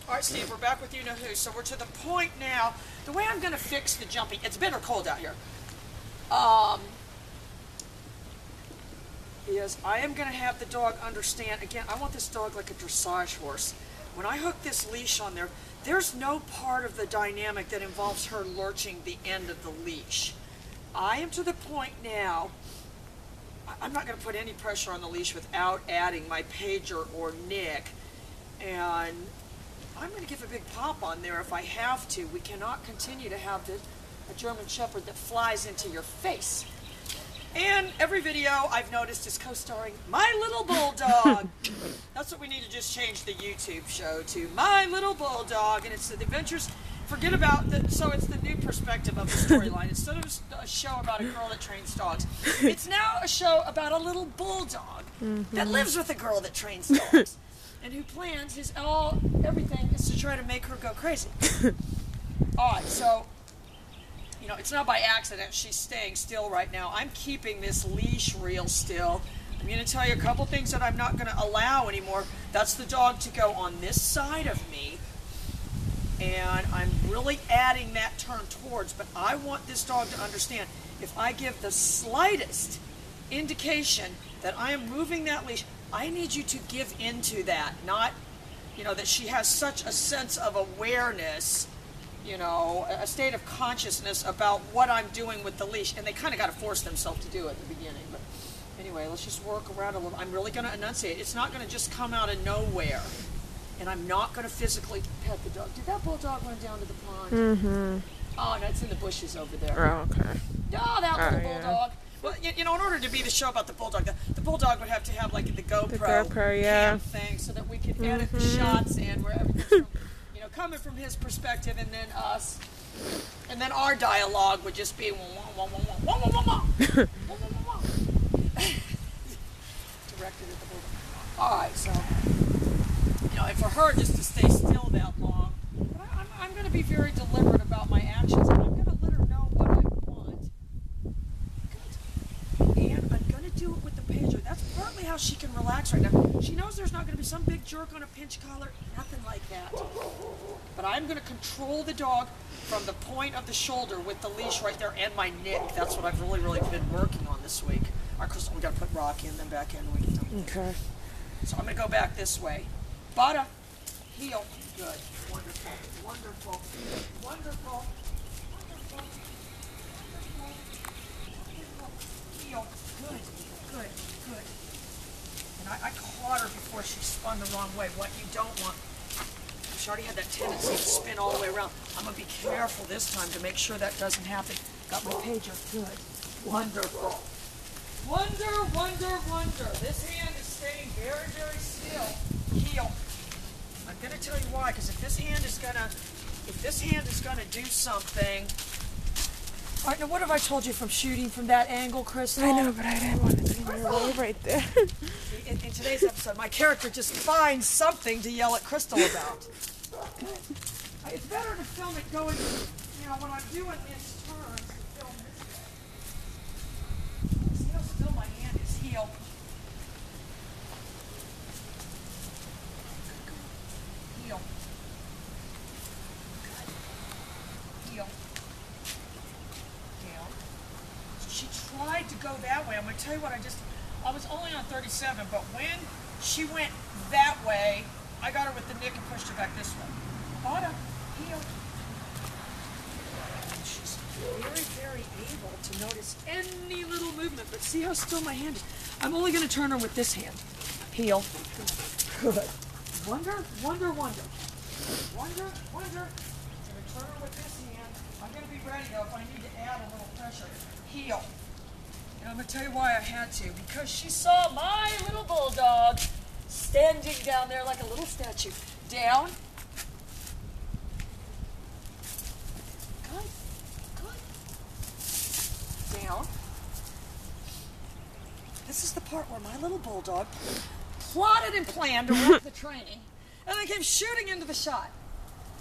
All right, Steve, we're back with you know who. So we're to the point now. The way I'm going to fix the jumping, it's bitter cold out here, is I am going to have the dog understand, again, I want this dog like a dressage horse. When I hook this leash on there, there's no part of the dynamic that involves her lurching the end of the leash. I am to the point now, I'm not going to put any pressure on the leash without adding my pager or Nick, and I'm going to give a big pop on there if I have to. We cannot continue to have a German Shepherd that flies into your face. And every video I've noticed is co-starring My Little Bulldog. That's what we need to just change the YouTube show to, My Little Bulldog, and it's the adventures. Forget about so it's the new perspective of the storyline. Instead of a show about a girl that trains dogs, it's now a show about a little bulldog that lives with a girl that trains dogs, and who plans everything is to try to make her go crazy. All right, so you know it's not by accident she's staying still right now. I'm keeping this leash reel still. I'm going to tell you a couple things that I'm not going to allow anymore. That's the dog to go on this side of me. And I'm really adding that turn towards, but I want this dog to understand if I give the slightest indication that I am moving that leash, I need you to give into that, not, you know, that she has such a sense of awareness, you know, a state of consciousness about what I'm doing with the leash, and they kind of got to force themselves to do it at the beginning, but anyway, let's just work around a little. I'm really going to enunciate. It's not going to just come out of nowhere. And I'm not going to physically pet the dog. Did that bulldog run down to the pond? Mm-hmm. Oh, no, it's in the bushes over there. Oh, okay. Oh, that little bulldog. Well, you know, in order to be the show about the bulldog would have to have, like, the GoPro cam thing so that we could edit the shots in where everything's from, you know, coming from his perspective, and then us. And then our dialogue would just be, wah, wah, wah, wah, wah, wah, wah, wah, wah, wah. Directed at the bulldog. All right, so... and for her just to stay still that long, but I'm going to be very deliberate about my actions, and I'm going to let her know what I want. Good. And I'm going to do it with the pager. That's partly how she can relax right now. She knows there's not going to be some big jerk on a pinch collar, nothing like that. But I'm going to control the dog from the point of the shoulder with the leash right there and my Nick. That's what I've really, really been working on this week. All right, Crystal, we got to put Rocky in, then back in. Okay. So I'm going to go back this way. Bara, heel, good, wonderful, wonderful, wonderful, wonderful, wonderful, wonderful, heel, good, good, good. And I caught her before she spun the wrong way. What you don't want, she already had that tendency to spin all the way around. I'm going to be careful this time to make sure that doesn't happen. Got my pager, good, wonderful. Wonder, wonder, wonder. This hand is staying very, very still. Heel. I'm going to tell you why, because if this hand is gonna do something. All right, now what have I told you from shooting from that angle, Crystal? I know, but I didn't want to be right there. In today's episode, my character just finds something to yell at Crystal about. It's better to film it going, you know, when I'm doing its turns, to film this way. See how still my hand is heel. Heel. Good. Heel. Down. So she tried to go that way. I'm going to tell you what, I was only on 37, but when she went that way, I got her with the Nick and pushed her back this way. Bottom. Heel. And she's very, very able to notice any little movement, but see how still my hand is? I'm only going to turn her with this hand. Heel. Good. Wonder, wonder, wonder. Wonder, wonder. I'm going to turn her with this hand. I'm going to be ready, though, if I need to add a little pressure. Heel. And I'm going to tell you why I had to. Because she saw my little bulldog standing down there like a little statue. Down. Good. Good. Down. This is the part where my little bulldog plotted and planned to work the training, and then came shooting into the shot.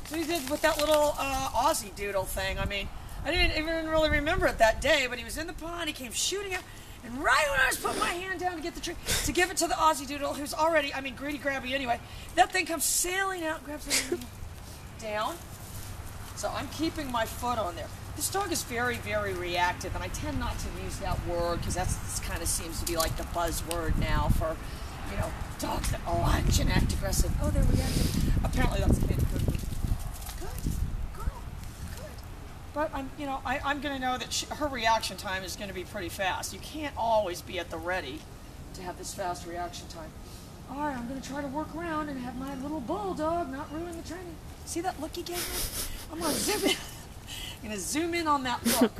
So he did with that little Aussie doodle thing. I mean, I didn't even really remember it that day, but he was in the pond, he came shooting out, And right when I was putting my hand down to get the treat, to give it to the Aussie Doodle, who's already, I mean, greedy grabby anyway, that thing comes sailing out and grabs it down. So I'm keeping my foot on there. This dog is very, very reactive, and I tend not to use that word because this kind of seems to be like the buzzword now for, you know, dogs that lunge and act aggressive. Oh, they're reactive. Apparently that's a good word. Good, girl, good. But I'm going to know that her reaction time is going to be pretty fast. You can't always be at the ready to have this fast reaction time. All right, I'm going to try to work around and have my little bulldog not ruin the training. See that look he gave me? I'm going to zoom in. I'm going to zoom in on that look.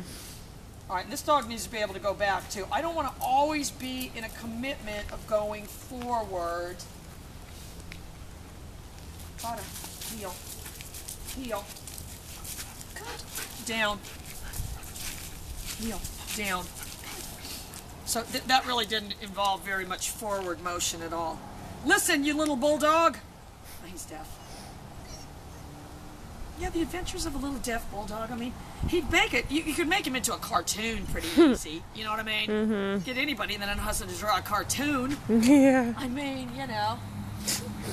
All right, and this dog needs to be able to go back too. I don't want to always be in a commitment of going forward. Gotta heel, heel, good, down, heel, down. So that really didn't involve very much forward motion at all. Listen, you little bulldog. Oh, he's deaf. Yeah, the adventures of a little deaf bulldog. I mean, he'd make it. You could make him into a cartoon pretty easy. You know what I mean? Mm-hmm. Get anybody that knows how to draw a cartoon. Yeah. I mean, you know.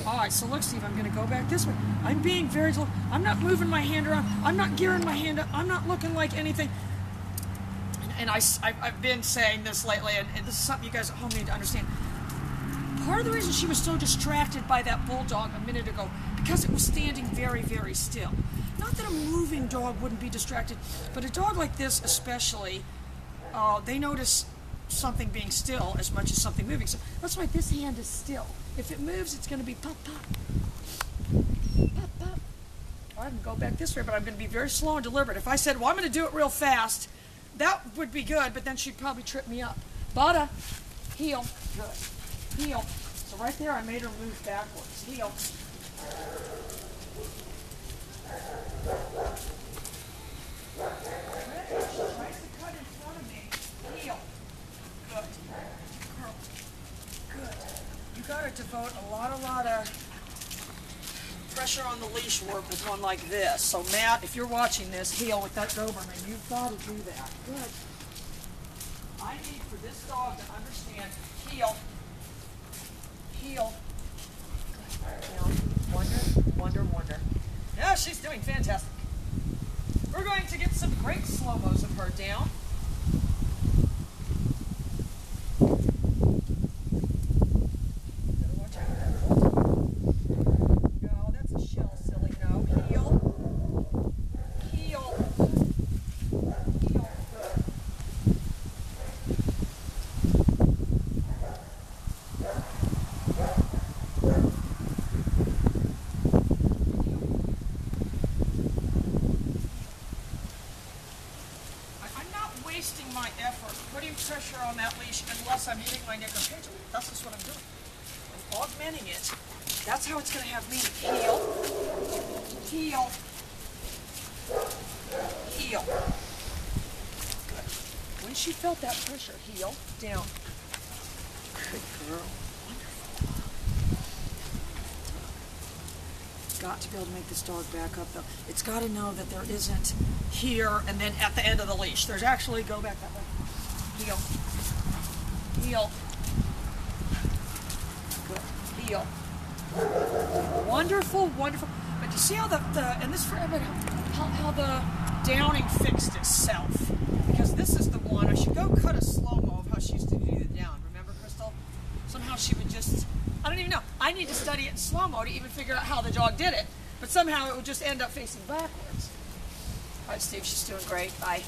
All right, so look, Steve, I'm going to go back this way. I'm being very slow. I'm not moving my hand around. I'm not gearing my hand up. I'm not looking like anything. And I've been saying this lately, and this is something you guys at home need to understand. Part of the reason she was so distracted by that bulldog a minute ago, because it was standing very, very still. Not that a moving dog wouldn't be distracted, but a dog like this especially, they notice something being still as much as something moving. So that's why this hand is still. If it moves, it's going to be pop, pop. Pop, pop. I can go back this way, but I'm going to be very slow and deliberate. If I said, well, I'm going to do it real fast, that would be good, but then she'd probably trip me up. Bara, heel, good, heel. So right there, I made her move backwards. Heel. She tries to cut in front of me. Heel. Good. Girl. Good. You got to devote a lot of pressure on the leash work with one like this. So Matt, if you're watching this, heel with that Doberman, you've got to do that. Good. I need for this dog to understand heel. Heel. Down. Wonder, wonder. Yeah, she's doing fantastic. We're going to get some great slow-mos of her down. Gotta watch out. No, that's a shell, silly. No. Heel. Heel. Heel. Good. Wasting my effort putting pressure on that leash unless I'm hitting my neck or pinch. That's just what I'm doing. I'm augmenting it. That's how it's going to have me heel, heel, heel. Good. When she felt that pressure, heel, down. Good girl. Wonderful. Got to be able to make this dog back up, though. It's got to know that there isn't here and then at the end of the leash. There's actually, go back that way. Heel. Heel. Good. Heel. Wonderful, wonderful. But you see how and this for everybody, how the downing fixed itself. Because this is the one, I should go cut a slow-mo of how she used to do the down. Remember, Crystal? Somehow she would just, I don't even know. I need to study it in slow-mo to even figure out how the dog did it. But somehow it would just end up facing backwards. All right, Steve, she's doing great. Bye.